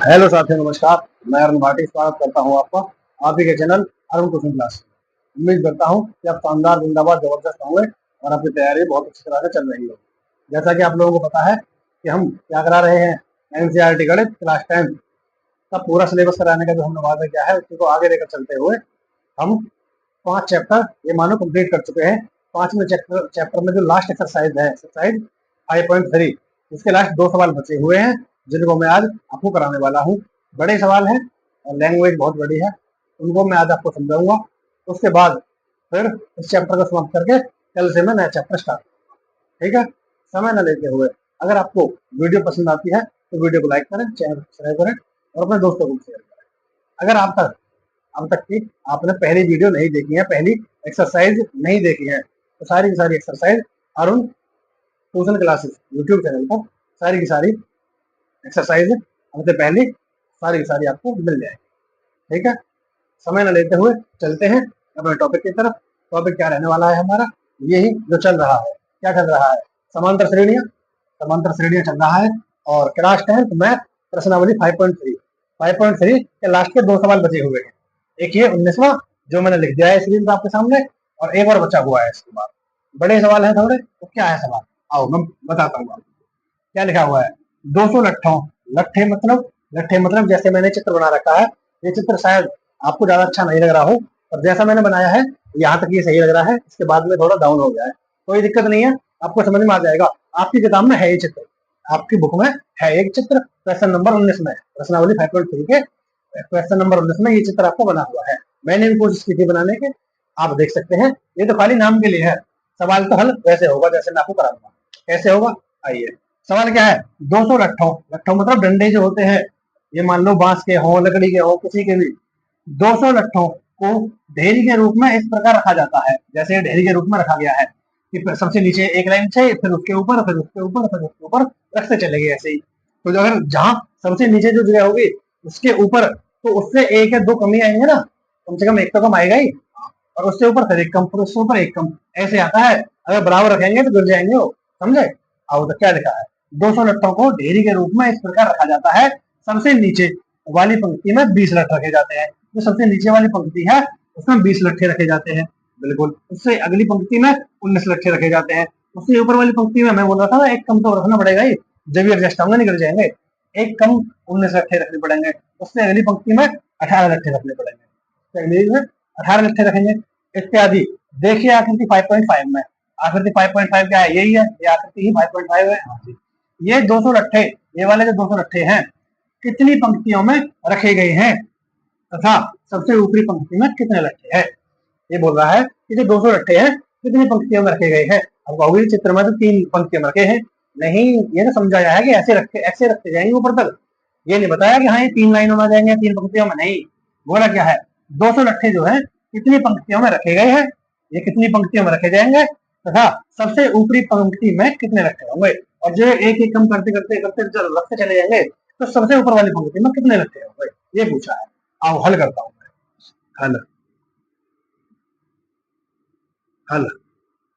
Hello साथियों, नमस्कार। मैं अरुण भाटी स्वागत करता हूं आपका आप ही के चैनल अरुण कोचिंग क्लास। उम्मीद करता हूं कि आप शानदार, जिंदाबाद, जबरदस्त होंगे और आपकी तैयारी बहुत अच्छी तरह से चल रही हो। जैसा कि आप लोगों को पता है कि हम क्या करा रहे हैं, एनसीईआरटी गणित क्लास 10 का पूरा सिलेबस कराने का जो हमने वादा किया है उसी को आगे लेकर चलते हुए हम 5 चैप्टर ये मानो कंप्लीट कर चुके हैं। 5वें चैप्टर में जो लास्ट एक्सरसाइज है, एक्सरसाइज 5.3, इसके लास्ट 2 सवाल बचे हुए हैं जिनको मैं आज आपको कराने वाला हूँ। बड़े सवाल हैं और लैंग्वेज बहुत बड़ी है, उनको मैं आज आपको समझाऊंगा। उसके बाद फिर इस चैप्टर को समाप्त करके कल से मैं नया चैप्टर स्टार्ट करूंगा। ठीक है, समय न लेते हुए अगर आपको वीडियो पसंद आती है तो वीडियो को लाइक करें, चैनल को सब्सक्राइब करें और अपने दोस्तों को शेयर करें। अगर अब तक की आपने पहली वीडियो नहीं देखी है, पहली एक्सरसाइज नहीं देखी है, तो सारी की सारी exercise Arun tuition classes YouTube channel पर सारी की सारी एक्सरसाइज हमसे पहले सारी की सारी आपको मिल जाएगी। ठीक है, समय न लेते हुए चलते हैं अपने टॉपिक की तरफ। टॉपिक क्या रहने वाला है हमारा, यही जो चल रहा है। क्या चल रहा है? समांतर श्रेणियां चल रहा है और क्लास 10 मैथ प्रश्नावली 5.3 के लास्ट के 2 सवाल बचे हुए हैं। एक ये 19वां जो मैंने लिख दिया है स्क्रीन पर आपके सामने, और एक और बचा हुआ है। इसके बाद बड़े सवाल है थोड़े, तो क्या है सवाल, आओ मैं बताता हूँ आपको। क्या लिखा हुआ है? 200 लट्ठों, लट्ठे मतलब जैसे मैंने चित्र बना रखा है, ये चित्र शायद आपको ज्यादा अच्छा नहीं लग रहा हो, पर जैसा मैंने बनाया है यहाँ तक ये सही लग रहा है। इसके बाद में थोड़ा डाउन हो गया है, कोई दिक्कत नहीं है, आपको समझ में आ जाएगा। आपकी किताब में है ये चित्र, आपकी बुक में है एक चित्र, क्वेश्चन नंबर 19 में, प्रश्नावली 5.3 के क्वेश्चन नंबर 19 में ये चित्र आपको बना हुआ है। मैंने भी कोशिश की थी बनाने के, आप देख सकते हैं। ये तो खाली नाम के लिए है, सवाल तो हल वैसे होगा जैसे मैं आपको कराऊंगा। कैसे होगा, आइए। सवाल क्या है? 200 लट्ठों मतलब डंडे जो होते हैं, ये मान लो बांस के हो, लकड़ी के हो, किसी के भी। 200 लट्ठों को ढेरी के रूप में इस प्रकार रखा जाता है, जैसे ढेरी के रूप में रखा गया है कि सबसे नीचे एक लाइन से, फिर उसके ऊपर, फिर उसके ऊपर, फिर उसके ऊपर रखते चले गए ऐसे ही। तो अगर जहां सबसे नीचे जो जगह होगी उसके ऊपर, तो उससे एक या दो कमी आएंगे ना, कम से कम एक तो कम आएगा ही, और उससे ऊपर फिर एक कम, फिर उससे ऊपर एक कम, ऐसे आता है। अगर बराबर रखेंगे तो गिर जाएंगे वो, समझे? अब तो क्या लिखा है? 200 लट्ठों को ढेरी के रूप में इस प्रकार रखा जाता है, सबसे नीचे वाली पंक्ति में 20 लट्ठ रखे जाते हैं। जो सबसे नीचे वाली पंक्ति है उसमें 20 लट्ठे रखे जाते हैं, बिल्कुल। उससे अगली पंक्ति में 19 लट्ठे रखे जाते हैं। उससे ऊपर वाली पंक्ति में मैं बोल रहा था ना, एक कम तो रखना पड़ेगा ही, जब भी एडजस्ट होंगे निकल जाएंगे। एक कम 19 लट्ठे रखने पड़ेंगे। उससे अगली पंक्ति में 18 लट्ठे रखने पड़ेंगे, अगली में 18 लट्ठे रखेंगे, इत्यादि। देखिए आकृति 5.5 में, आकृति 5.5 क्या है? यही है, ये आकृति ही 5.5 है। ये 200 लट्ठे, ये वाले जो 200 लट्ठे हैं, कितनी पंक्तियों में रखे गए हैं तथा सबसे ऊपरी पंक्ति में कितने लट्ठे हैं, ये बोल रहा है कि जो 200 लट्ठे हैं कितनी पंक्तियों में रखे गए हैं। अब कहोगे चित्र में तो 3 पंक्तियों में रखे हैं। नहीं, ये तो समझाया है कि ऐसे रखते जाएंगे ऊपर तक, ये नहीं बताया कि हाँ ये 3 लाइनों में जाएंगे, 3 पंक्तियों में नहीं। बोला क्या है? 200 लट्ठे जो है कितनी पंक्तियों में रखे गए हैं, ये कितनी पंक्तियों में रखे जाएंगे तथा सबसे ऊपरी पंक्ति में कितने लट्ठे होंगे। और जो एक एक कम करते करते करते रखते चले जाएंगे, तो सबसे ऊपर वाली पंक्ति में कितने लट्ठे होंगे, ये पूछा है। आओ हल करता हूं मैं। हल हल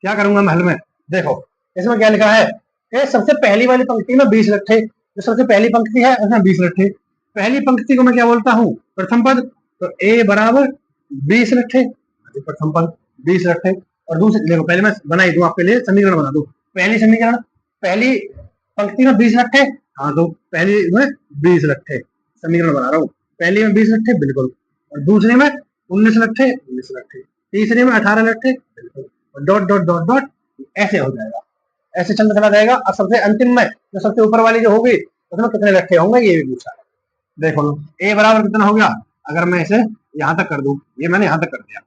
क्या करूंगा मैं हल में? देखो इसमें क्या लिखा है कि सबसे पहली वाली पंक्ति में 20 लट्ठे, जो सबसे पहली पंक्ति है उसमें 20 लट्ठे। पहली पंक्ति को मैं क्या बोलता हूँ? प्रथम पद। तो ए बराबर 20 लट्ठे, प्रथम पद 20 लट्ठे। और दूसरी देखो, पहले मैं बना ही दूं आपके लिए, समीकरण बना दूं। पहली समीकरण, पहली पंक्ति में 20 लट्ठे, हाँ तो पहली में 20 लट्ठे, समीकरण बना रहा हूँ। पहली में 20 लट्ठे, बिल्कुल। और दूसरे में 19 लट्ठे, 19 लट्ठे। तीसरे में 18 लट्ठे, बिल्कुल। और डॉट डॉट डॉट डॉट ऐसे हो जाएगा, ऐसे चलता चला जाएगा। और सबसे अंतिम में जो सबसे ऊपर वाली जो होगी उसमें कितने लट्ठे होंगे, ये भी पूछा है। देखो ए बराबर कितना हो गया, अगर मैं इसे यहाँ तक कर दूं, ये मैंने यहाँ तक कर दिया,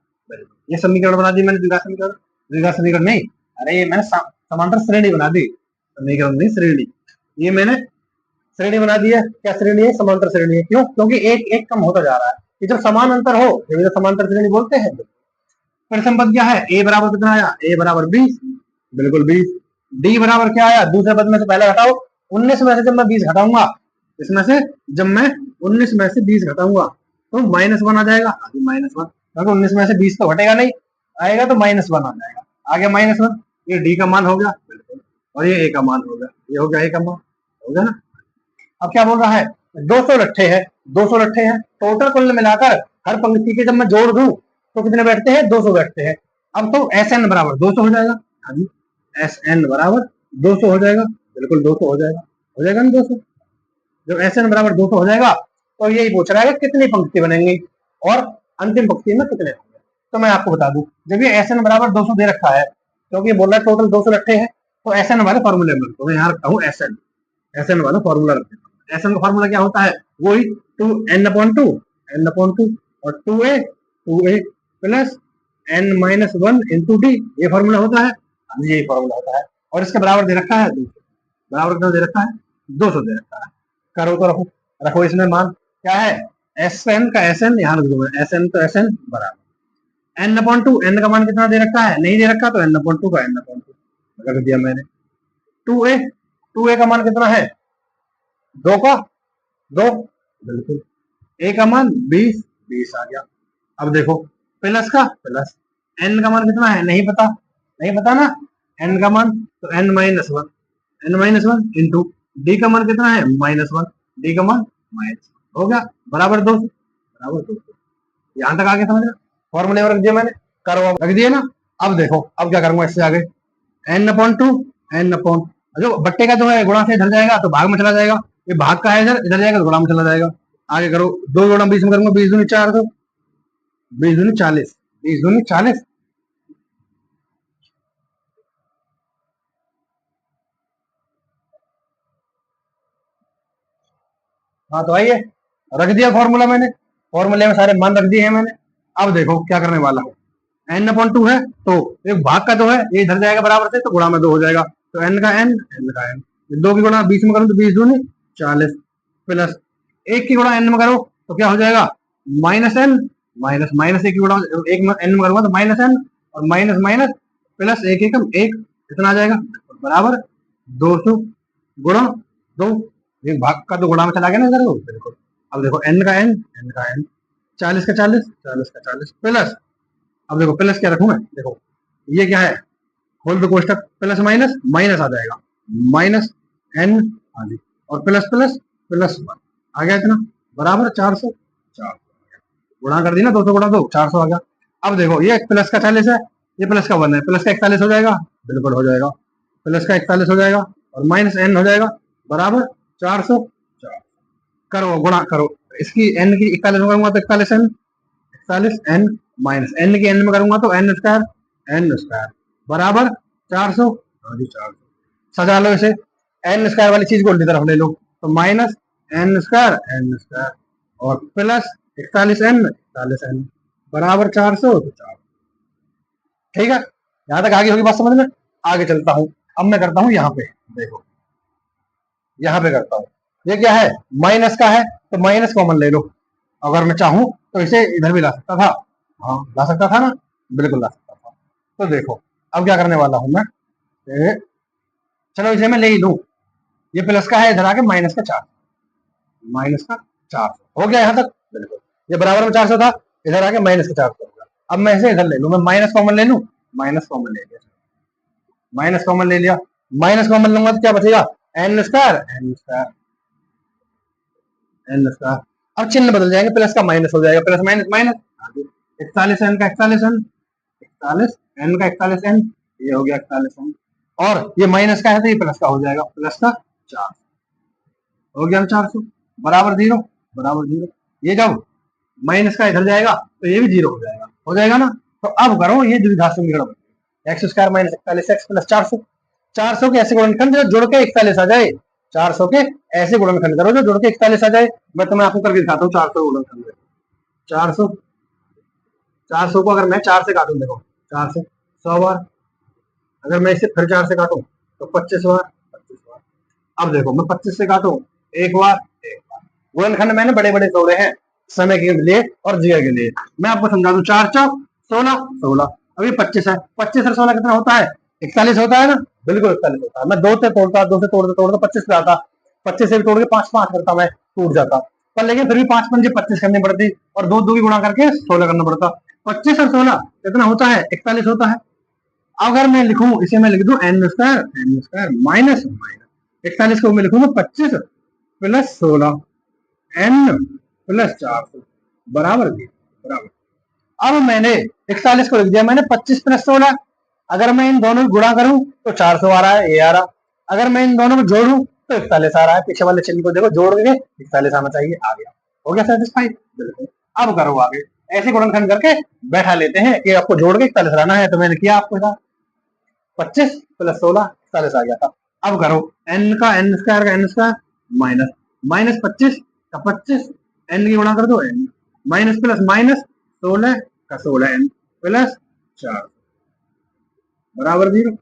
ये समीकरण बना दी मैंने, द्विघात समीकरण नहीं, अरे ये मैंने समांतर श्रेणी बना दी, समीकरण नहीं श्रेणी। ये मैंने श्रेणी बना दी है। क्या श्रेणी है? समांतर श्रेणी है। क्यों? क्योंकि एक एक कम होता जा रहा है, कि जब समान अंतर हो जब समांतर श्रेणी बोलते हैं। प्रथम पद क्या है? ए बराबर कितना आया? ए बराबर 20, बिल्कुल 20। डी बराबर क्या आया? दूसरे पद में से पहले घटाओ, 19 में से जब मैं 20 घटाऊंगा, इसमें से जब मैं 19 में से 20 घटाऊंगा तो -1 आ जाएगा, -1, क्योंकि 19 में से 20 तो घटेगा नहीं, आएगा तो -1 आ जाएगा। आ गया -1, ये डी का मान हो गया, बिल्कुल। और ये ए का मान हो गया, ये हो गया ए का मान, हो गया ना। अब क्या बोल रहा है? 200 लट्ठे हैं, 200 लट्ठे हैं टोटल कुल मिलाकर हर पंक्ति के जब मैं जोड़ दूं तो कितने बैठते हैं, 200 बैठते हैं। अब तो एस एन बराबर 200 हो जाएगा। हाँ जी, एस एन बराबर 200 हो जाएगा, बिल्कुल 200 हो जाएगा ना 200। जब एस एन बराबर 200 हो जाएगा तो यही पूछ रहा है कितनी पंक्ति बनेंगी और अंतिम पंक्ति में कितने होंगे। तो मैं आपको बता दूं, जब ये एस एन बराबर 200 दे रखा है, क्योंकि ये बोल रहा है टोटल 200 लट्ठे हैं, तो एस एन वाले फॉर्मूले में तो मैं यहाँ रखता हूँ एस एन, एस एन वाला फॉर्मूला रखते हैं। एस एन का फॉर्मूला क्या होता है, वही 2n/2, n/2 और 2a plus n-1 into D, ये फॉर्मूला होता है, यही फॉर्मूला होता है। और इसके बराबर दे रखा है 200, बराबर कितना दे रखा है, 200 दे रखा है। करो तो रखो, रखो इसमें मान क्या है, एस एन का एस एन यहाँ रख दूंगा, एस एन तो एस एन बराबर n/2, n का मान कितना दे रखा है, नहीं दे रखा तो n/2 का n/2 रख दिया मैंने। 2a का मान कितना है, 2 का 2, बिल्कुल a का मान 20 आ गया। अब देखो प्लस का प्लस, n का मान कितना है, नहीं पता, नहीं पता ना, n का मान तो n-1 इंटू डी का मान कितना है, -1, डी का मान माइनस हो गया बराबर 200, बराबर 200। यहां तक आगे समझ, फॉर्मूले में रख दिया मैंने, करो रख दिया ना। अब देखो अब क्या करूंगा इससे आगे, n/2 n/, जो बट्टे का जो है गुणा से इधर जाएगा तो भाग में चला जाएगा, ये भाग का है इधर, इधर जाएगा तो गुणा में चला जाएगा। आगे करो, 2 गुणा 20 में करूंगा, 20 दूनी 400, 20 दूनी 40, 20 दूनी 40, हाँ तो आइए रख दिया फॉर्मूला मैंने, फॉर्मूले में सारे मान रख दिए हैं मैंने। अब देखो क्या करने वाला हूँ, n/2 है तो एक भाग का जो है ये इधर जाएगा बराबर से, तो गुणा में 2 हो जाएगा, तो n का n, 2 की गुणा 20 में करूँ तो 20 दूनी 40 प्लस 1 की गुणा n में करो तो क्या हो जाएगा, -n, माइनस माइनस 1 की गुणा 1 में n में करूंगा तो -n और माइनस माइनस प्लस 1 एकम 1, कितना आ जाएगा बराबर 200 गुणा 2, एक भाग का तो गुणा में चला गया ना इधर, बिल्कुल। अब देखो n का n, 40 का 40, 40 का 40 प्लस, अब देखो प्लस क्या रखूं मैं, देखो ये क्या है, खोल दो कोष्टक, प्लस माइनस माइनस आ जाएगा, माइनस n आदि और प्लस प्लस प्लस 1 आ गया इतना बराबर 400, 400 गुणा कर दी ना, 200 गुणा 2, 400 आ गया। अब देखो ये प्लस का 40 है, ये प्लस का 1 है, प्लस का 41 हो जाएगा, बिल्कुल हो जाएगा, प्लस का 41 हो जाएगा और माइनस n हो जाएगा बराबर 400, करो गुणा करो, इसकी n की 41 में करूंगा तो 41n माइनस n की n में करूंगा तो n² बराबर 400, हाँ जी 400। सजा लो इसे, n² वाली चीज को उल्टी तरफ ले लो तो माइनस n² और प्लस 41n बराबर 400, तो 400। ठीक है, यहां तक आगे होगी बात समझ में। आगे चलता हूं, अब मैं करता हूं यहाँ पे, देखो यहाँ पे करता हूँ, ये क्या है, माइनस का है तो माइनस कॉमन ले लो, अगर मैं चाहूं तो इसे इधर भी ला सकता था, हाँ ला सकता था ना, बिल्कुल ला सकता था। तो देखो अब क्या करने वाला हूं मैं, चलो इसे मैं ले ही लू, ये प्लस का है, इधर आके माइनस का 4, माइनस का 400 हो गया यहाँ तक, बिल्कुल ये बराबर में 400 था, इधर आके माइनस का 400 होगा। अब मैं इसे इधर ले लू, मैं माइनस कॉमन ले लू, माइनस कॉमन ले लिया, माइनस कॉमन ले लिया, माइनस कॉमन लूंगा तो क्या बचेगा, n², n²। अब चिन्ह बदल जाएंगे, प्लस का माइनस हो जाएगा, प्लस माइनस माइनस, 41n का 41n, 41n का 41n, ये हो गया 41n, और ये माइनस का है तो ये प्लस का हो जाएगा, प्लस का 4 हो गया 400 बराबर 0, बराबर 0। ये जब माइनस का इधर जाएगा तो ये भी 0 हो जाएगा ना। तो अब करो ये द्विघात समीकरण, x² माइनस 41x प्लस 400, 400 के ऐसे गुणनखंड जो जुड़ के 41 आ जाए, 400 के ऐसे गुणनखंड करो जो जुड़ के 41 आ जाए। मैं तुम्हें आपको करके दिखाता हूँ 400 गुणनखंड, 400, 400 को अगर मैं 4 से काटूं, देखो 4 से 100 बार, अगर मैं इसे फिर 4 से काटूं तो 25 बार, 25 बार। अब देखो मैं 25 से काटूं एक बार, एक बार, गुणनखंड मैंने बड़े बड़े तोड़े हैं समय के लिए और जगह के लिए। मैं आपको समझा दूं, 4 चौक 16, 16, अभी 25 है, 25 और 16 कितना होता है, 41 होता है ना, बिल्कुल 41 होता है। मैं 2 से तोड़ता, 2 से तोड़ते तोड़ते 25 पे आता, 25 से भी तोड़ के 5 5 करता, मैं टूट जाता, पर लेकिन फिर भी 5 पंजे 25 करनी पड़ती और 2 2 की गुणा करके 16 करना पड़ता। 25 और 16 कितना होता है, 41 होता है। अगर मैं लिखूं, इसे मैं लिख दूं n² माइनस माइनस 41 को मैं लिखूंगा 25 प्लस 16, n प्लस 400 बराबर जी बराबर। अब मैंने 41 को लिख दिया मैंने 25 प्लस 16। अगर मैं इन दोनों को गुणा करूं तो 400 आ रहा है, ये आ रहा। अगर मैं इन दोनों को जोड़ूं तो 41 आ रहा है। पीछे वाले चिन्ह को देखो, जोड़ के 41 आना चाहिए, आ गया। हो गया सेटिस्फाइड, बिल्कुल। अब करो आगे, ऐसे गुणनखंड करके बैठा लेते हैं कि आपको जोड़ के 41 लाना है। तो मैंने किया आपके साथ, 25 प्लस 16 41 आ गया था। अब करो n का n स्क्वायर का n स्क्वायर माइनस माइनस 25 का 25 n की गुणा कर दो n माइनस प्लस माइनस 16 का 16 n प्लस 4 बराबर 0।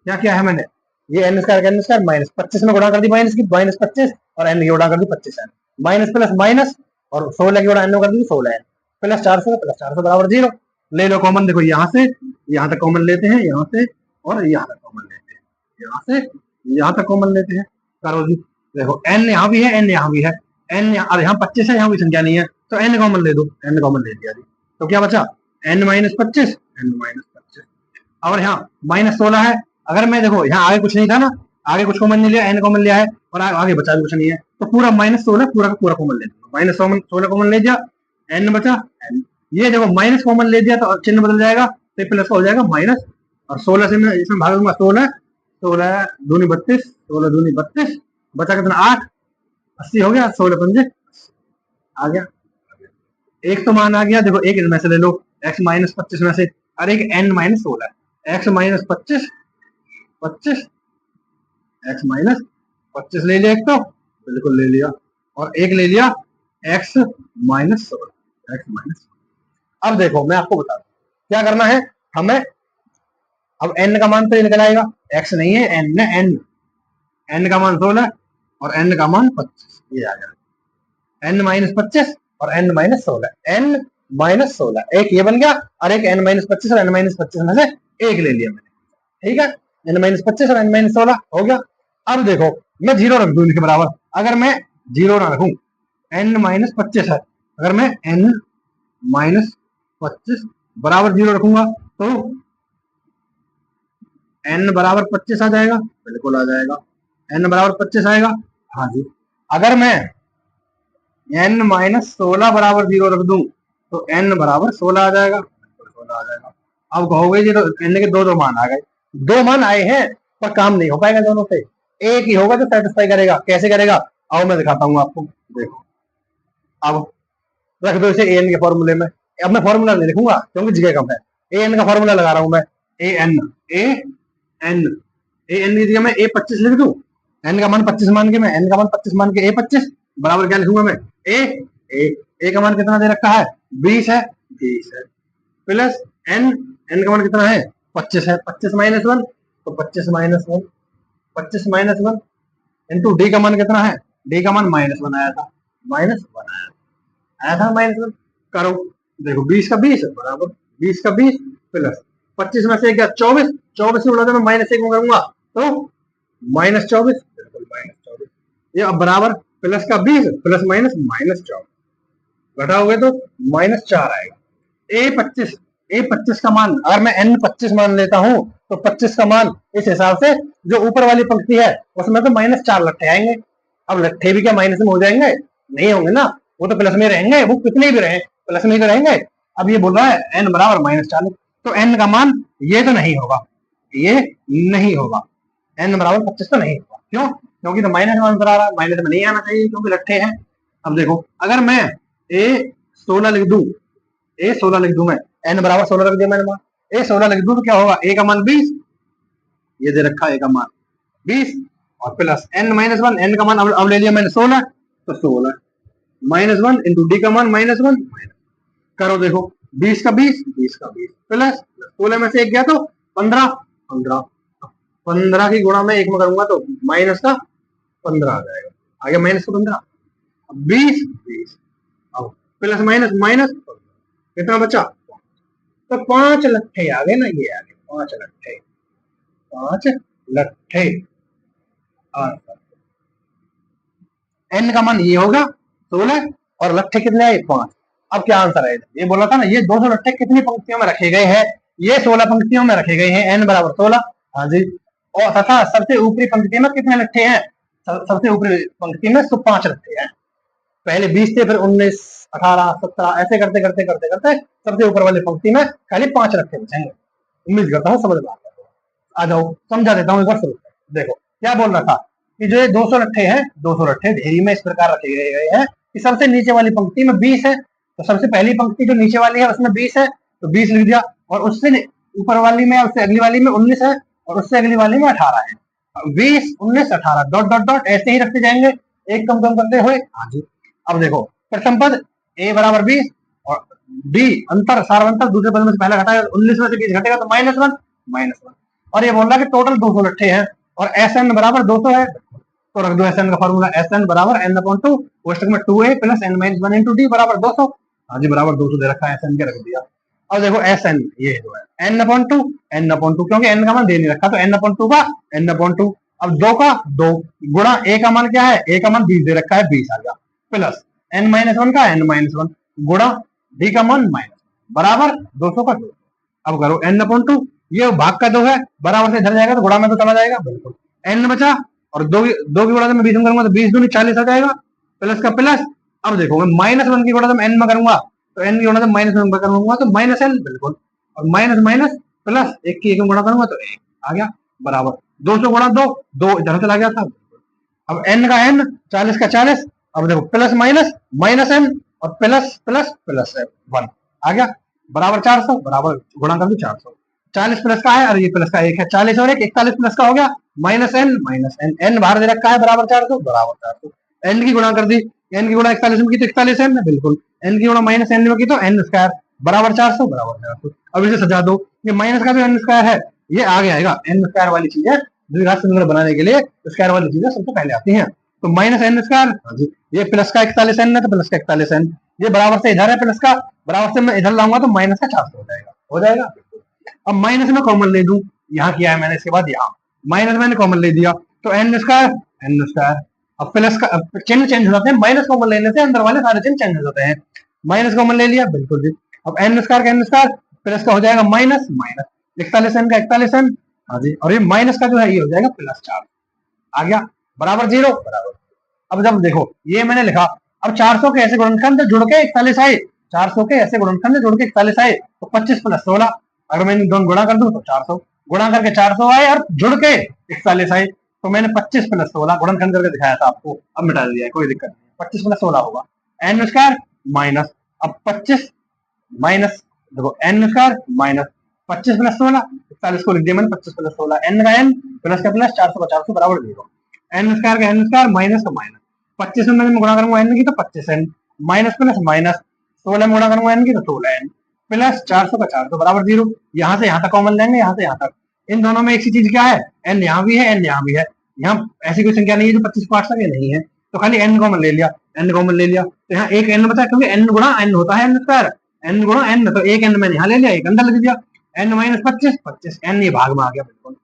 क्या किया है मैंने, ये n स्क्वायर का n स्क्वायर माइनस 25 में गुणा कर दी माइनस की माइनस 25 और n की गुणा कर दी 25 n माइनस प्लस माइनस और 16 की गुणा n कर दी 16 n प्लस 400 बराबर 0। ले लो कॉमन, देखो यहाँ से यहाँ तक कॉमन लेते हैं, यहाँ से और यहाँ तक कॉमन लेते हैं, यहाँ से यहाँ तक कॉमन लेते हैं। करो जी, देखो n यहाँ भी है, n यहाँ भी है, n यहाँ 25 है, यहाँ भी संख्या नहीं है तो n कॉमन ले दो, n कॉमन ले दिया जी। तो क्या बचा n माइनस 25 n माइनस 25 और यहाँ माइनस 16 है। अगर मैं देखो यहाँ आगे कुछ नहीं था ना, आगे कुछ कॉमन नहीं लिया, n कॉमन लिया है और आगे बचा भी कुछ नहीं है, तो पूरा माइनस 16 पूरा का पूरा कॉमन ले दिया, माइनस 16 कॉमन ले दिया, n बचा n। ये देखो माइनस कॉमन ले दिया तो चिन्ह बदल जाएगा, तो प्लस का हो जाएगा माइनस और 16 से मैं इसमें भाग दूंगा 16 16 दूनी 32 16 दूनी 32 बचा कितना 8 80 हो गया, 16 पंजे आ गया। एक तो मान आ गया, देखो एक इनमें से ले लो x माइनस 25 में से, और एक n minus 16 x minus 25 25 x minus 25 ले लिया, एक तो बिल्कुल ले लिया, और एक ले लिया x माइनस 16 x माइनस। अब देखो मैं आपको बता दूं क्या करना है हमें। अब n का मान तो निकल आएगा, x नहीं है n है, n का मान 16 और n का मान 25, ये आ गया n माइनस 25 और n माइनस 16 n माइनस 16 एक ये बन गया, और एक n माइनस 25 और n माइनस 25 में से एक ले लिया मैंने, ठीक है। n माइनस 25 और n माइनस 16 हो गया। अब देखो मैं जीरो रख दूं इनके बराबर, अगर मैं जीरो ना रखूं n माइनस 25 है, अगर मैं n माइनस 25 बराबर जीरो रखूंगा तो n बराबर 25 आ जाएगा, बिल्कुल आ जाएगा, n बराबर 25 आएगा, हाँ जी। अगर मैं n माइनस 16 बराबर जीरो रख दूं तो n बराबर 16 आ जाएगा, 16 आ जाएगा। अब कहोगे जी तो n के दो मान आ गए, दो मान आए हैं पर काम नहीं हो पाएगा दोनों से, एक ही होगा जो सेटिस्फाई करेगा। कैसे करेगा आओ मैं दिखाता हूँ आपको, देखो अब रख दो इसे an के फॉर्मूले में। अब मैं फॉर्मूला नहीं लिखूंगा क्योंकि जगह कम है, an का फॉर्मूला लगा रहा हूं मैं, an की जगह मैं a25 लिख दूं, n का मान 25 मान के, मैं n का मान 25 मान के a25 बराबर क्या लिखूंगा मैं a का मान कितना दे रखा है 20 है, 20 है प्लस n का मान कितना है 25 है, 25 माइनस 1 तो 25 माइनस 1 25 माइनस 1 इंटू डी का मान कितना है, डी का मान माइनस 1 आया था, माइनस 1 आया था माइनस 1। करो देखो 20 का 20 बराबर 20 का 20 प्लस 25 में से क्या 24 24 से उड़ा मैं माइनस 1 करूंगा तो माइनस 24 बिल्कुल माइनस 24, ये अब बराबर प्लस का 20 प्लस माइनस माइनस 24 घटाओगे तो माइनस 4 आएगा। ए25 का मान अगर मैं n 25 मान लेता हूं तो 25 का मान इस हिसाब से जो ऊपर वाली पंक्ति है उसमें तो माइनस 4 लट्ठे आएंगे। अब लट्ठे भी क्या माइनस में हो जाएंगे, नहीं होंगे ना, वो तो प्लस में रहेंगे, वो कितने भी रहे प्लस में तो रहेंगे। अब ये बोल रहा है n बराबर माइनस 40 तो n का मान ये तो नहीं होगा, ये नहीं होगा, n बराबर 25 तो नहीं होगा। क्यों, क्योंकि तो माइनस में आंसर आ रहा है, माइनस में नहीं आना चाहिए क्योंकि लट्ठे हैं। अब देखो अगर मैं a16 लिख दूं, a16 लिख दूं मैं, n बराबर 16 रख दिया मैंने मान, a16 लिख दूं तो क्या होगा, a का मान 20, ये दे रखा है a का मान 20 और प्लस n माइनस 1, n का मान अब ले लिया मैंने 16 तो 16 माइनस 1 इंटू डी का मान माइनस 1 करो देखो 20 का 20 20 का 20 प्लस 16 में से एक गया तो 15 15 15 की गुणा में एक में करूंगा तो माइनस का 15 आ जाएगा, आ गया माइनस का 15, 20 20 अब प्लस माइनस माइनस कितना बचा तो 5 लट्ठे आ गए ना, ये आ गए 5 लट्ठे, 5 लट्ठे। n का मान ये होगा 16 और लट्ठे कितने आए 5। अब क्या आंसर है, ये बोला था ना ये 200 लट्ठे कितनी पंक्तियों में रखे गए हैं, ये 16 पंक्तियों में रखे गए हैं, n बराबर 16, हाँ जी। और तथा सबसे ऊपरी पंक्ति में कितने लट्ठे हैं, सबसे ऊपरी पंक्ति में 5 लट्ठे हैं, पहले 20 थे, फिर 19, 18, 17 ऐसे करते करते करते करते सबसे ऊपर वाली पंक्ति में खाली 5 रखे बचेंगे। उम्मीद करता हूँ समझ में आ जाओ, समझा देता हूँ एक बार शुरू। देखो क्या बोल रहा था कि जो ये 200 लट्ठे हैं, 200 लट्ठे ढेरी में इस प्रकार रखे गए हैं कि सबसे नीचे वाली पंक्ति में 20 है, तो सबसे पहली पंक्ति जो नीचे वाली है उसमें 20 है, तो 20 लिख दिया, और उससे ऊपर वाली में, उससे अगली वाली में 19 है, और उससे अगली वाली में 18 है। 20, 19, 18 डॉट डॉट डॉट ऐसे ही रखते जाएंगे, एक कम कम करते हुए। हाँ जी, अब देखो प्रथम पद a बराबर 20 और d अंतर सार्वंतर दूसरे पद में से पहला घटाया, 19 में से 20 घटेगा तो -1 -1। और ये बोल रहा है कि टोटल 200 लट्ठे हैं और Sn बराबर 200 है, तो रख दो Sn का फॉर्मूला, Sn बराबर n/2 कोष्टक में 2a + n-1 × d बराबर 200। हाँ जी, बराबर 200 दे रखा है, Sn के रख दिया। अब देखो Sn ये जो है n/2 क्योंकि n का मान दे नहीं रखा तो n/2 का n/2। अब 2 का 2 गुणा a का मान क्या है, a का मान 20 दे रखा है, 20 आ गया, प्लस n-1 का n-1 गुणा d का मान माइनस बराबर 200 का 2। अब करो n/2, ये भाग का 2 है, बराबर से इधर जाएगा तो गुणा में तो चला जाएगा, बिल्कुल n बचा, और 2 की गुणा में 20 में करूंगा तो 20 दूनी 40 आ जाएगा, प्लस का प्लस। अब देखो मैं -1 की गुणा n में करूंगा तो n की गुणा -1 में करूंगा तो -n, बिल्कुल, और माइनस माइनस प्लस 1 की 1 में गुणा करूंगा तो 1 आ गया, बराबर 200 गुणा 2, 2 इधर चला गया था। अब n का n, 40 का 40, अब देखो प्लस माइनस -n और प्लस प्लस प्लस 1 आ गया, बराबर 400, बराबर गुणा कर दो 400। 40 प्लस का है और ये प्लस का 1 है, 40 और 1 41 प्लस का हो गया -n n बाहर दे रखा है बराबर 400, बराबर 400। n की गुणा कर दी, n की गुणा 41 में की तो 41 n, बिल्कुल n की गुणा -n में की तो n स्क्वायर बराबर 400, बराबर 400। अब इसे सजा दो, ये माइनस का जो n स्क्वायर है ये आगे आएगा, n स्क्वायर वाली चीजें द्विघात समीकरण बनाने के लिए स्क्वायर वाली चीजें सबसे पहले आती हैं, तो -n स्क्वायर, हाँ जी, ये प्लस का 41 n है तो प्लस का 41 n, ये बराबर से इधर है प्लस का, बराबर से मैं इधर लाऊंगा तो माइनस का 400 हो जाएगा, हो जाएगा। अब माइनस में कॉमन ले दूं, यहाँ किया है मैंने, इसके बाद यहाँ माइनस मैंने कॉमन ले दिया तो n स्क्वायर। अब प्लस का चिन्ह चेंज हो जाते हैं, माइनस कॉमन लेने से अंदर वाले सारे चिन्ह चेंज हो जाते हैं, माइनस कॉमन ले लिया, बिल्कुल जी। अब n स्क्वायर का n स्क्वायर, प्लस का हो जाएगा माइनस माइनस, 41 n का 41 n, हाँ जी, और ये माइनस का जो है ये हो जाएगा +4 आ गया, बराबर 0, बराबर। अब जब देखो ये मैंने लिखा, अब 400 के ऐसे गुणनखंड जुड़ के 41 आए, 400 के ऐसे गुणनखंड जुड़ के 41 आए तो 25 + 16, अगर मैंने दोनों गुणा कर दूं तो 400, गुणा करके 400 आए और जुड़ के 41 आए, तो मैंने 25 + 16 गुणनखंड करके दिखाया था आपको, अब मिटा दिया है, कोई दिक्कत नहीं, 25 + 16 होगा n स्क्वायर माइनस, अब 25 माइनस, देखो n स्क्वायर माइनस 25 + 16, 41 को लिख दिया मैंने, 25 + 16, n का n प्लस का प्लस, 400 का 400 बराबर 0, n स्क्वायर का n स्क्वायर माइनस का माइनस, 25 में मैं गुणा करूंगा n की तो 25n, माइनस प्लस माइनस, 16 में गुणा करूंगा n की तो 16n, प्लस 400 का 400 बराबर 0, यहाँ से यहाँ तक कॉमन लेंगे, यहाँ से यहाँ तक, इन दोनों में एक ही चीज क्या है, n यहाँ भी है, n यहाँ भी है, यहाँ ऐसी कोई संख्या नहीं है जो 25 को 8 तक नहीं है, तो खाली n कॉमन ले लिया, n कॉमन ले लिया तो यहाँ एक n बचा, क्योंकि n गुणा n होता है n स्क्वायर, n गुणा n, तो एक n मैंने यहाँ ले लिया, एक अंदर लिख दिया, n माइनस 25, 25 n ये भाग में आ गया, बिल्कुल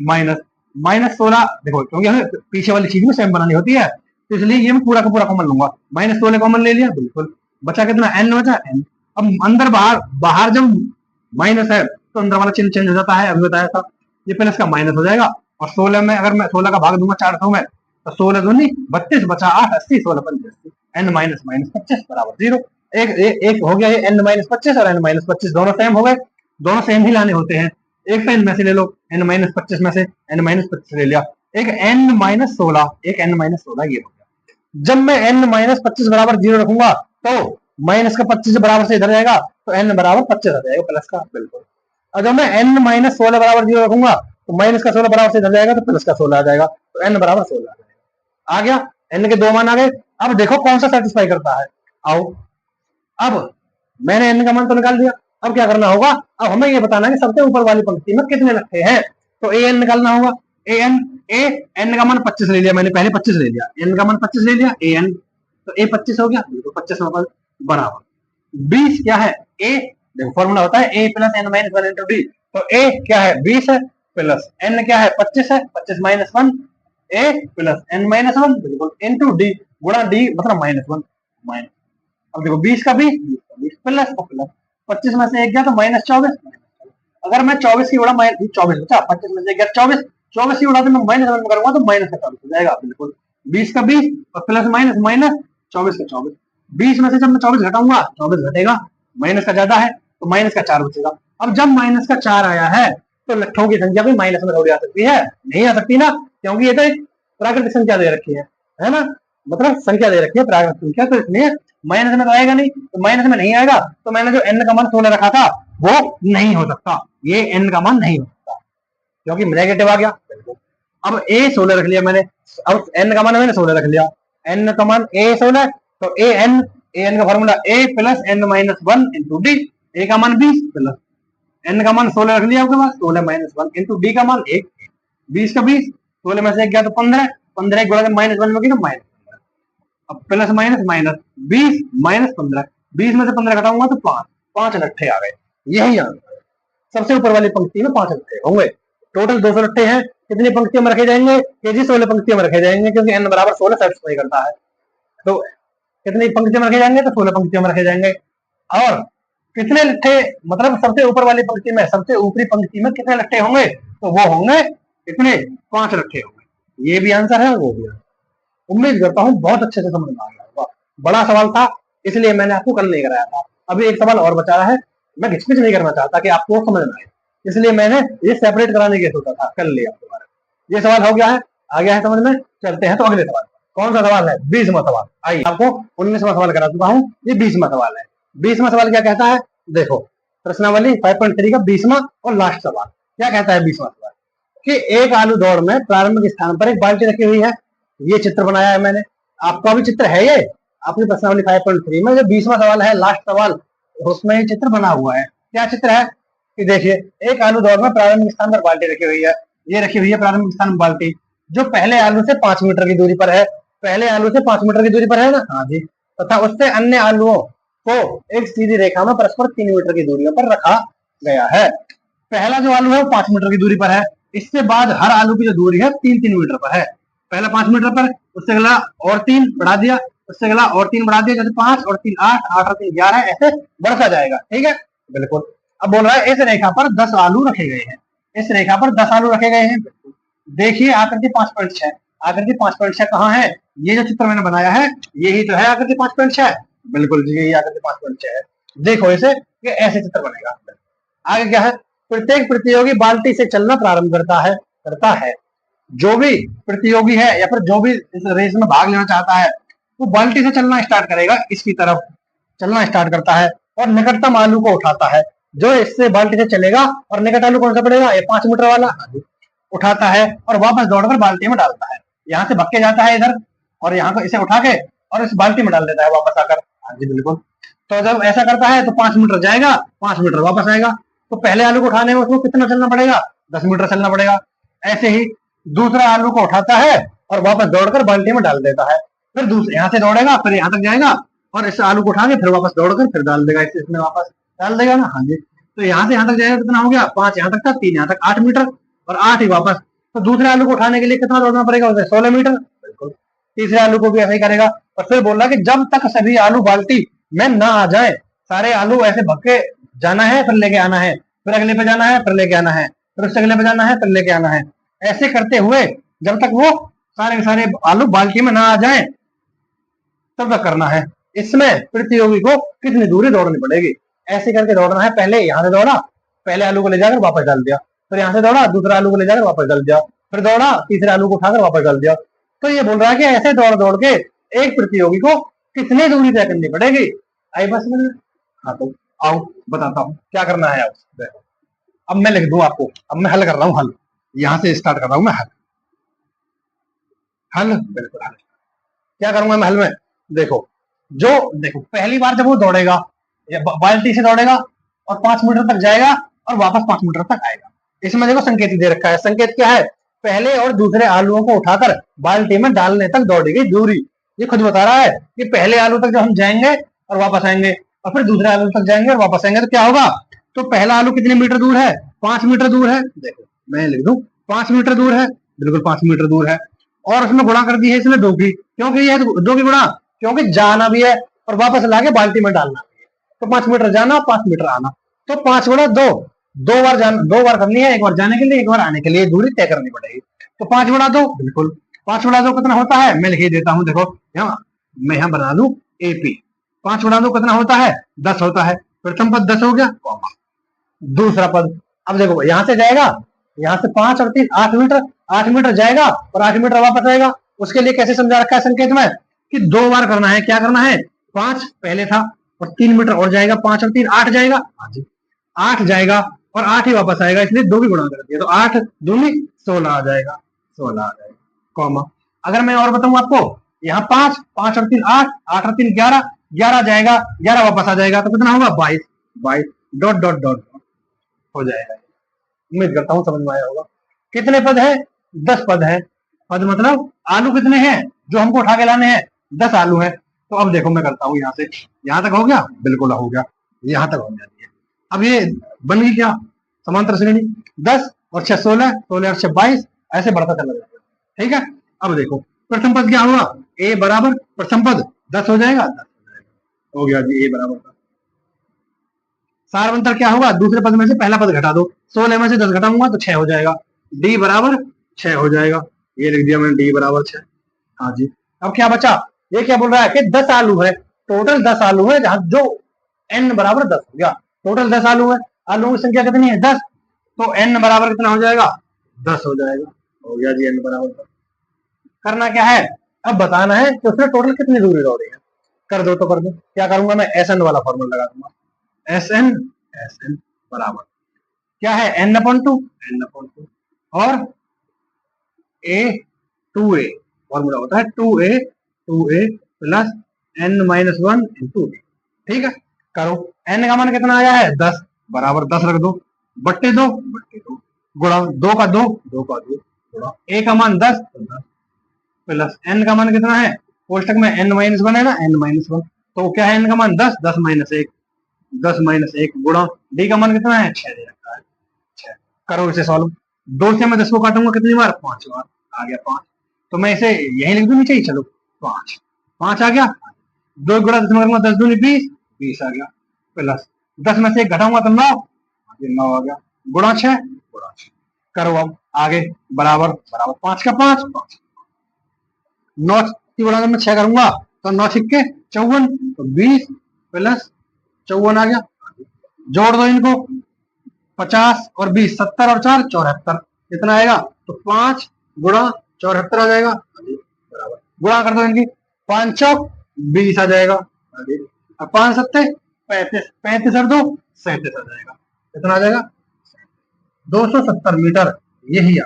माइनस -16, देखो क्योंकि हमें पीछे वाली चीज में सेम बनानी होती है तो इसलिए ये मैं पूरा का पूरा कॉमन लूंगा, -16 कॉमन ले लिया, बिल्कुल बचा कितना n बचा n। अब अंदर बाहर, बाहर जब माइनस है तो अंदर वाला चिन्ह चेंज हो जाता है, अभी बताया था, ये प्लस का माइनस हो जाएगा, और 16 में अगर मैं 16 का भाग दूंगा 400 में तो 16 दूनी 32 बचा 8 80, 16 85, n माइनस माइनस 25 बराबर 0, एक हो गया ये n माइनस 25 और n माइनस 25 दोनों सेम हो गए, दोनों सेम ही लाने होते हैं, एक तो इनमें से ले लो, n माइनस 25 में से n माइनस 25 ले लिया, एक n माइनस 16, एक n माइनस 16 ये हो गया। जब मैं n माइनस 25 बराबर 0 रखूंगा तो माइनस का 25 बराबर से इधर जाएगा तो n बराबर 25 आ जाएगा प्लस का, बिल्कुल। और जब मैं n माइनस 16 बराबर 0 रखूंगा तो माइनस का 16 बराबर से इधर जाएगा तो प्लस का 16 आ जाएगा, तो n बराबर 16 आ जाएगा, आ गया, n के दो मान आ गए। अब देखो कौन सा सेटिस्फाई करता है, आओ, अब मैंने n का मान तो निकाल दिया, अब क्या करना होगा, अब हमें ये बताना है कि सबसे ऊपर वाली पंक्ति में कितने लट्ठे हैं, तो an निकालना होगा, n का मान 25 ले लिया मैंने, पहले 25 ले लिया, n का मान 25 ले लिया, an तो a 25 हो गया, तो 25 बराबर 20 क्या है, a देखो फॉर्मूला होता है a plus n minus 1 into D, तो a क्या है 20 है, प्लस n क्या है 25 है, 25 minus 1, a plus n minus 1 बिल्कुल इंटू डी, गुणा डी मतलब -1 माइनस, अब देखो 20 का 20 प्लस का प्लस, 25 में से एक गया तो -24, अगर मैं 24 की गुणा 24 बचा, 25 में से गया 24, 24 की गुणा से मैं -1 करूंगा तो -24 हो जाएगा, बिल्कुल 20 का 20 और प्लस माइनस माइनस, 24 का 24, 20 में से जब मैं 24 घटाऊंगा 24 घटेगा, माइनस का ज्यादा है तो माइनस का 4 बचेगा। अब जब माइनस का 4 आया है तो लट्ठों की संख्या भी माइनस में थोड़ी आ सकती है, नहीं आ सकती ना, क्योंकि ये तो एक प्राकृतिक संख्या दे रखी है ना, मतलब संख्या दे रखी है प्राकृतिक संख्या, तो इसलिए माइनस में तो आएगा नहीं, तो माइनस में नहीं आएगा तो मैंने जो n का मान 16 रखा था वो नहीं हो सकता, ये n का मान नहीं हो सकता क्योंकि नेगेटिव आ गया। अब a 16 रख लिया मैंने, अब n का मान मैंने 16 रख लिया, n का मान a 16, तो an का formula a plus n minus 1 into D, a का मान 20 प्लस n का मान 16 रख लिया आपके पास, 16 माइनस 1 इंटू डी का मान 1, 20 का 20, 16 में से 1 गया तो 15, 15 एक गुणा माइनस 1 में गया तो माइनस, अब प्लस माइनस माइनस 20 माइनस 15, 20 में से 15 घटाऊंगा तो 5, 5 लट्ठे आ गए, यही आंसर है। सबसे ऊपर वाली पंक्ति में 5 लट्ठे होंगे, टोटल 200 लट्ठे हैं, कितनी पंक्तियों में रखे जाएंगे, केजी 16 पंक्तियों में रखे जाएंगे क्योंकि n बराबर 16 सेटिस्फाई करता है, तो कितनी पंक्तियों में रखे जाएंगे तो 16 पंक्तियों में रखे जाएंगे। और कितने लट्ठे, मतलब सबसे ऊपर वाली पंक्ति में, सबसे ऊपरी पंक्ति में कितने लट्ठे होंगे, तो वो होंगे कितने, 5 लट्ठे होंगे, ये भी आंसर है वो भी आंसर। उम्मीद करता हूँ बहुत अच्छे से समझ में आ गया होगा, बड़ा सवाल था इसलिए मैंने आपको कल नहीं कराया था, अभी एक सवाल और बचा है, मैं घिचपिच नहीं करना चाहता कि आपको समझ में आए, इसलिए मैंने ये सेपरेट कराने की सोचा था, कल लिया दोबारा। ये सवाल हो गया है, आ गया है समझ में, चलते हैं तो अगले सवाल। कौन सा सवाल है, 20वां सवाल। आइए आपको 19वां सवाल करा चुका हूँ, ये 20वां सवाल है। 20वां सवाल क्या कहता है, देखो प्रश्नावली 5.3 का 20वां और लास्ट सवाल क्या कहता है। 20वां सवाल कि एक आलू दौड़ में प्रारंभिक स्थान पर एक बाल्टी रखी हुई है, ये चित्र बनाया है मैंने, आपका भी चित्र है ये आपकी प्रश्नावली 5.3 में जो 20वां सवाल है लास्ट सवाल, उसमें ये चित्र बना हुआ है। क्या चित्र है कि देखिए, एक आलू दौड़ में प्रारंभिक स्थान पर बाल्टी रखी हुई है, ये रखी हुई है प्रारंभिक स्थान में बाल्टी, जो पहले आलू से 5 मीटर की दूरी पर है, पहले आलू से 5 मीटर की दूरी पर है ना, हाँ जी, तथा उससे अन्य आलुओं को एक सीधी रेखा में परस्पर 3 मीटर की दूरी पर रखा गया है। पहला जो आलू है वो 5 मीटर की दूरी पर है, इससे बाद हर आलू की जो दूरी है 3-3 मीटर पर है। पहला 5 मीटर पर, उससे अगला और 3 बढ़ा दिया, उससे अगला और 3 बढ़ा दिया, जैसे 5 और 3 8, 8 और 3 11, ऐसे बढ़ता जाएगा, ठीक है बिल्कुल। अब बोल रहा है इस रेखा पर 10 आलू रखे गए हैं, इस रेखा पर 10 आलू रखे गए हैं। देखिए आकृति 5.6, आकृति 5.6 कहाँ है, ये जो चित्र मैंने बनाया है यही तो है आकृति 5.6, बिल्कुल जी यही आकृति 5.6 है। देखो इसे, ये ऐसे चित्र बनेगा। आगे क्या है, प्रत्येक प्रतियोगी बाल्टी से चलना प्रारंभ करता है। जो भी प्रतियोगी है या फिर जो भी इस रेस में भाग लेना चाहता है वो बाल्टी से चलना स्टार्ट करेगा, इसकी तरफ चलना स्टार्ट करता है और निकटतम आलू को उठाता है, जो इससे बाल्टी से चलेगा और निकट आलू कौन सा पड़ेगा, ये 5 मीटर वाला, उठाता है और वापस दौड़कर बाल्टी में डालता है। यहाँ से भग के जाता है इधर और यहाँ को इसे उठा के और इस बाल्टी में डाल देता है वापस आकर, हाँ जी बिल्कुल। तो जब ऐसा करता है तो 5 मीटर जाएगा, 5 मीटर वापस आएगा, तो पहले आलू को उठाने में उसको कितना चलना पड़ेगा, 10 मीटर चलना पड़ेगा। ऐसे ही दूसरा आलू को उठाता है और वापस दौड़कर बाल्टी में डाल देता है, फिर दूसरे यहाँ से दौड़ेगा, फिर यहाँ तक जाएगा और इस आलू को उठा के फिर वापस दौड़कर फिर डाल देगा, इसमें वापस डाल देगा ना, हाँ जी। तो यहाँ से यहाँ तक जाएगा, कितना हो गया, 5 यहाँ तक था, 3 यहाँ तक, 8 मीटर और 8 ही वापस। तो दूसरे आलू को उठाने के लिए कितना दौड़ना पड़ेगा उसे, 16 मीटर, बिल्कुल। तीसरे आलू को भी ऐसा ही करेगा और फिर बोल रहा कि जब तक सभी आलू बाल्टी में ना आ जाए, सारे आलू ऐसे भग के जाना है, फिर लेके आना है, फिर अगले पे जाना है, फिर लेके आना है, फिर उससे अगले पे जाना है, फिर लेके आना है, ऐसे करते हुए जब तक वो सारे सारे आलू बाल्टी में ना आ जाए तब तक करना है। इसमें प्रतियोगी को कितनी दूरी दौड़नी पड़ेगी, ऐसे करके दौड़ना है। पहले यहाँ से दौड़ा, पहले आलू को ले जाकर वापस डाल दिया, फिर यहाँ से दौड़ा, दूसरा आलू को ले जाकर वापस डाल दिया, फिर दौड़ा, तीसरे आलू को उठाकर वापस डाल दिया। तो ये बोल रहा है कि ऐसे दौड़ दौड़ के एक प्रतियोगी को कितनी दूरी तय करनी पड़ेगी। आई बस में, हाँ तो आओ बताता हूँ क्या करना है। देखो अब मैं लिख दूं आपको, अब मैं हल कर रहा हूँ, हल यहाँ से स्टार्ट कर रहा हूँ मैं, हल बिल्कुल हल। क्या करूंगा मैं हल में, देखो देखो पहली बार जब वो दौड़ेगा बाल्टी से दौड़ेगा और 5 मीटर तक जाएगा और वापस 5 मीटर तक आएगा। इसमें देखो संकेत दे रखा है, संकेत क्या है, पहले और दूसरे आलुओं को उठाकर बाल्टी में डालने तक दौड़ी गई दूरी। ये खुद बता रहा है कि पहले आलू तक जब हम जाएंगे और वापस आएंगे और फिर दूसरे आलू तक जाएंगे और वापस आएंगे तो क्या होगा, तो पहला आलू कितने मीटर दूर है, 5 मीटर दूर है। देखो मैं लिख दूं 5 मीटर दूर है, बिल्कुल 5 मीटर दूर है। और उसमें गुणा कर दी है इसने 2 की, क्योंकि ये 2 की गुणा, क्योंकि जाना भी है और वापस लाके बाल्टी में डालना भी है, तो 5 मीटर जाना 5 मीटर आना, तो 5 गुणा 2, 2 बार करनी है, एक बार जाने के लिए एक बार आने के लिए दूरी तय करनी पड़ेगी। तो 5 गुणा 2, बिल्कुल 5 गुणा 2 कितना होता है, मैं लिख देता हूँ। देखो यहाँ मैं यहां बना दूं एपी। 5 गुणा 2 कितना होता है? 10 होता है। प्रथम पद 10 हो गया, कॉमा। दूसरा पद, अब देखो यहां से जाएगा, यहां से 5 और 3 8 मीटर, 8 मीटर जाएगा और 8 मीटर वापस आएगा। उसके लिए कैसे समझा रखा है संकेत में कि 2 बार करना है। क्या करना है? 5 पहले था और 3 मीटर और जाएगा, 5 और 3 8 जाएगा, 8 जाएगा और 8 ही वापस आएगा, इसलिए 2 भी गुणा कर दिया, तो 8 दूनी 16 आ जाएगा, 16 आ जाएगा, कॉमा। अगर मैं और बताऊं आपको, यहाँ 5 5 और 3 8, 8 और 3 11, 11 जाएगा, 11 वापस आ जाएगा, तो कितना होगा? 22, 22 डॉट डॉट डॉट हो जाएगा। उम्मीद करता हूँ समझ में आया होगा। कितने पद है? 10 पद है। पद मतलब आलू कितने हैं जो हमको उठा के लाने हैं? 10 आलू है। तो अब देखो मैं करता हूँ, यहाँ से यहाँ तक हो गया, बिल्कुल हो गया, यहाँ तक हो जाती है। अब ये बन गई क्या? समांतर श्रेणी। 10 और 6 16, 16 और 6 22, ऐसे बढ़ता चला जाएगा। ठीक है, अब देखो प्रथम पद क्या हुआ? ए बराबर प्रथम पद 10 हो जाएगा, 10 हो गया जी, ए बराबर। सारवंतर क्या होगा? दूसरे पद में से पहला पद घटा दो, 16 में से 10 घटाऊंगा तो 6 हो जाएगा, डी बराबर 6 हो जाएगा। ये लिख दिया मैंने, डी बराबर 6। हाँ जी, अब क्या बचा? ये क्या बोल रहा है कि 10 आलू है, टोटल 10 आलू है, जहां जो n बराबर 10 हो गया, टोटल 10 आलू है। आलू की संख्या कितनी है? 10, तो n बराबर कितना हो जाएगा? 10 हो जाएगा। हो गया जी, n बराबर 10। करना क्या है? अब बताना है कि उसने टोटल कितनी दूरी दौड़ी है। कर दो तो कर दो। क्या करूंगा मैं? SN वाला फॉर्मूला लगा दूंगा। SN, SN बराबर क्या है? n/2, n/2 और a/2a फॉर्मूला होता है 2a plus n-1 into d। ठीक है, करो। n का मान कितना आया है? 10, बराबर 10 रख दो, बट्टे 2 बट्टे 2, गुणा 2 का 2 2 का 2, गुणा a का मान 10 तो 10 प्लस n का मान कितना है? कोष्टक में n-1 है ना, n-1, तो क्या है? n का मान 10, 10 माइनस 1, 10 माइनस 1 गुणा d का मान कितना है? 6 दे रखा है, 6। करो इसे सॉल्व। 2 से मैं 10 को काटूंगा कितनी बार? 5 बार। आ गया 5, तो मैं इसे यही लिख दूं नीचे ही, चलो 5, 5 आ गया। 2 गुणा 10 में करूंगा, 10 दूनी 20, 20 आ गया, प्लस 10 में से 1 घटाऊंगा तो 9, 9 आ गया, गुणा 6, गुणा 6। करो अब आगे, बराबर बराबर 5 का 5, 5 9 की गुणा में 6 करूंगा तो 9 छिक्के 54, तो 20 प्लस 54 आ गया। जोड़ दो इनको, 50 और 20, 70 और 4 74, कितना आएगा? तो 5 गुणा 74 आ जाएगा, बराबर। गुणा कर दो इनकी, 5 चौक 20 आ जाएगा, अब 5 सत्ते 35, 35 और 2 37 आ जाएगा, कितना आ जाएगा? 270 मीटर। यही आ,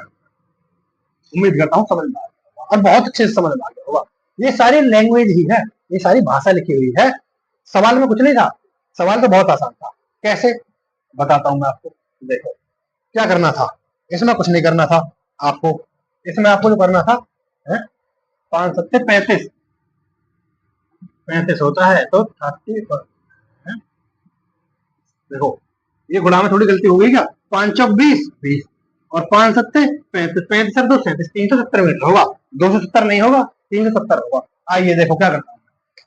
उम्मीद करता हूँ समझ में आ गया और बहुत अच्छे से समझ में आ गया होगा। ये सारी लैंग्वेज ही है, ये सारी भाषा लिखी हुई है। सवाल में कुछ नहीं था, सवाल तो बहुत आसान था। कैसे? बताता हूं मैं आपको। देखो क्या करना था, इसमें कुछ नहीं करना था आपको। इसमें आपको जो करना था, 5 सत्ते 35, 35 होता है तो 30 पर, देखो ये गुणा में थोड़ी गलती हो गई क्या? 5 चौक 20, 20 और 5 सत्ते 35, 35 और 2 37, 370 मीटर होगा, 270 नहीं होगा, 370 होगा। आइए देखो क्या करता हूँ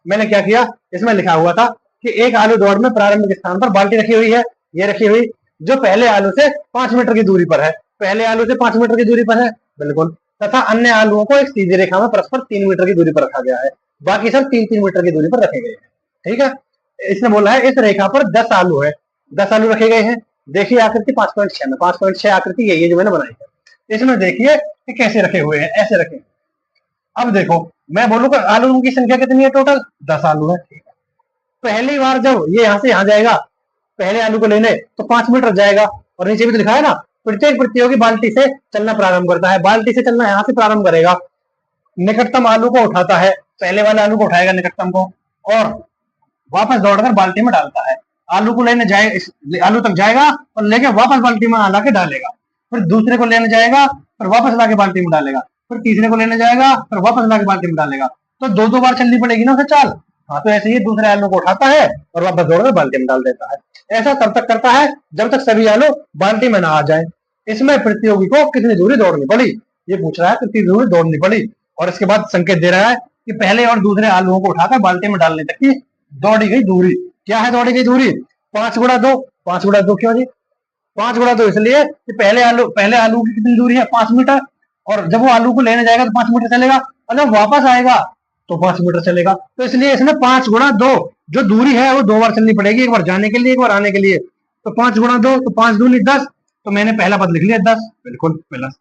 मैंने क्या किया, इसमें लिखा हुआ था कि एक आलू दौड़ में प्रारंभिक स्थान पर बाल्टी रखी हुई है, ये रखी हुई, जो पहले आलू से 5 मीटर की दूरी पर है। पहले आलू से 5 मीटर की दूरी पर है, बिल्कुल, तथा अन्य आलुओं को एक सीधी रेखा में परस्पर 3 मीटर की दूरी पर रखा गया है। बाकी सब 3-3 मीटर की दूरी पर रखे गए हैं। ठीक है, इसने बोला है इस रेखा पर 10 आलू है, 10 आलू रखे गए हैं। देखिए आकृति 5.6 में, 5.6 आकृति यही है जो मैंने बनाई है। इसमें देखिए कि कैसे रखे हुए हैं, ऐसे रखे। अब देखो मैं बोलूंगा आलू की संख्या कितनी है? टोटल 10 आलू है। पहली बार जब ये यहाँ से यहाँ जाएगा, पहले आलू को लेने, तो 5 मीटर जाएगा, और नीचे भी तो लिखा है ना, प्रत्येक प्रतियोगी बाल्टी से चलना प्रारंभ करता है। बाल्टी से चलना यहाँ से प्रारंभ करेगा, निकटतम आलू को उठाता है, पहले वाले आलू को उठाएगा निकटतम को, और वापस दौड़कर बाल्टी में डालता है। आलू को लेने जाए, आलू तक जाएगा और लेके वापस बाल्टी में ला के डालेगा, फिर दूसरे को लेने जाएगा, फिर वापस ला के बाल्टी में डालेगा, फिर तीसरे को लेने जाएगा, फिर वापस ला के बाल्टी में डालेगा। तो 2-2 बार चलनी पड़ेगी ना उसे चाल। हाँ, तो ऐसे ही दूसरे आलू को उठाता है और वापस दौड़कर बाल्टी में डाल देता है। ऐसा तब तक करता है जब तक सभी आलू बाल्टी में ना आ जाए। इसमें प्रतियोगी को कितनी दूरी दौड़नी पड़ी, ये पूछ रहा है, कितनी दूरी दौड़नी पड़ी, और इसके बाद संकेत दे रहा है कि पहले और दूसरे आलूओं को उठाकर बाल्टी में डालने तक की दौड़ी गई दूरी। क्या है दौड़ी गई दूरी? 5 गुणा 2, 5 गुणा 2 क्यों जी? 5 गुणा 2 इसलिए कि पहले आलू की कितनी दूरी है? 5 मीटर, और जब वो आलू को लेने जाएगा तो 5 मीटर चलेगा, और जब वापस आएगा तो 5 मीटर चलेगा। तो इसलिए इसने 5 गुणा 2, जो दूरी है वो 2 बार चलनी पड़ेगी, एक बार जाने के लिए एक बार आने के लिए। तो 5 गुणा 2, तो 5 दूनी 10। तो मैंने पहला पद लिख लिया 10, बिल्कुल प्लस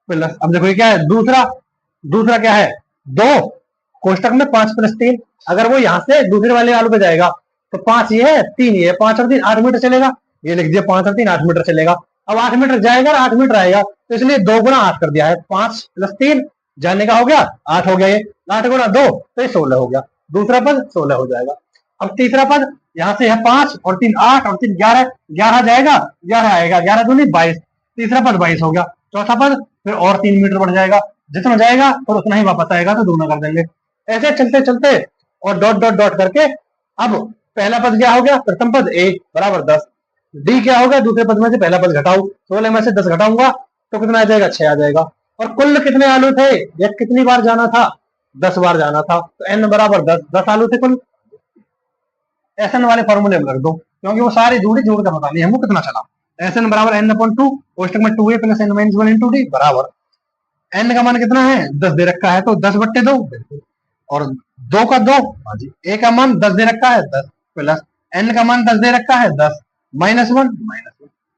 प्लस। अब देखो ये क्या है, दूसरा, दूसरा क्या है, 2 कोष्टक में 5 प्लस 3। अगर वो यहाँ से दूसरे वाले आलू पे जाएगा तो 5 ये है 3 ये है, 5 और 3 8 मीटर चलेगा। ये लिख दिया 5 और 3 8 मीटर चलेगा। अब 8 मीटर जाएगा 8 मीटर आएगा, तो इसलिए 2 गुणा 8 कर दिया है, 5 प्लस 3 जाने का हो गया 8 हो गया, ये 8 गुणा 2 तो ये 16 हो गया। दूसरा पद 16 हो जाएगा। अब तीसरा पद, यहाँ से है 5 और 3 8 और 3 11, 11 जाएगा 11 आएगा, 11 दूनी 22, तीसरा पद 22 हो गया। चौथा पद फिर और 3 मीटर बढ़ जाएगा, जितना जाएगा और उतना ही वापस आएगा, तो दूना कर देंगे। ऐसे चलते चलते और डॉट डॉट डॉट करके अब पहला पद क्या हो गया, प्रथम पद a बराबर 10। डी क्या होगा, दूसरे पद में से पहला पद घटाऊ, 16 में से 10 घटाऊंगा तो कितना आ जाएगा, 6 आ जाएगा। और कुल कितने आलू थे, या कितनी बार जाना था, 10 बार जाना था, तो n बराबर 10, 10 आलू थे कुल। SN वाले फॉर्मूले में रख दो, क्योंकि वो सारी जोड़ी जोड़ कर बतानी है हमको कितना चला। SN बराबर n/2, कोष्टक में 2a + n - 1 × d बराबर n का मान कितना है, 10 दे रखा है, तो 10/2 बिल्कुल, और 2 का 2, हाँ जी, a का मान 10 दे रखा है 10, प्लस n का मान 10 दे रखा है 10, -1,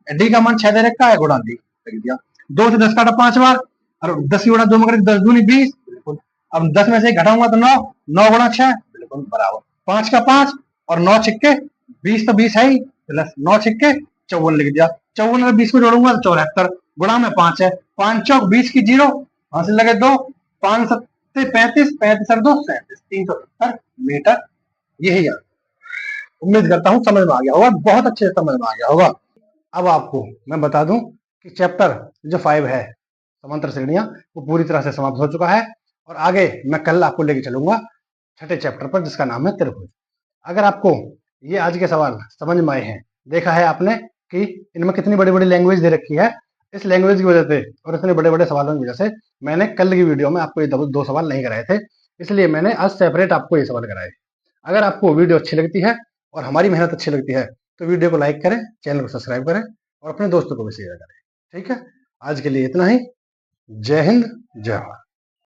d का मान 6 दे रखा है, गुणा d लिख दिया। 2 से 10 काटा 5 बार, और 10 की गुणा 2 में करें 10 दूनी 20, बिल्कुल। अब 10 में से घटाऊंगा तो 9, 9 गुणा 6 बिल्कुल बराबर 5 का 5 और 9 छिक्के 20, तो 20 है ही, प्लस 9 छिक्के 54 लिख दिया। 54 और 20 को जोड़ूंगा तो 74, गुणा में 5 है, 5 चौक 20 की 0, हासिल लगे 2, 5 सत्ते 35, 35 और 2 37, 370 मीटर। यही यार, उम्मीद करता हूँ समझ में आ गया होगा, बहुत अच्छे से समझ में आ गया होगा। अब आपको मैं बता दूं कि चैप्टर जो 5 है समांतर श्रेणियां, वो पूरी तरह से समाप्त हो चुका है, और आगे मैं कल आपको लेके चलूंगा छठे चैप्टर पर, जिसका नाम है त्रिभुज। अगर आपको ये आज के सवाल समझ में आए हैं, देखा है आपने कि इनमें कितनी बड़ी बड़ी लैंग्वेज दे रखी है, इस लैंग्वेज की वजह से और इतने बड़े बड़े सवालों की वजह से मैंने कल की वीडियो में आपको ये दो सवाल नहीं कराए थे, इसलिए मैंने आज सेपरेट आपको ये सवाल कराए। अगर आपको वीडियो अच्छी लगती है और हमारी मेहनत अच्छी लगती है तो वीडियो को लाइक करें, चैनल को सब्सक्राइब करें और अपने दोस्तों को भी शेयर करें। ठीक है, आज के लिए इतना ही। जय हिंद, जय भारत।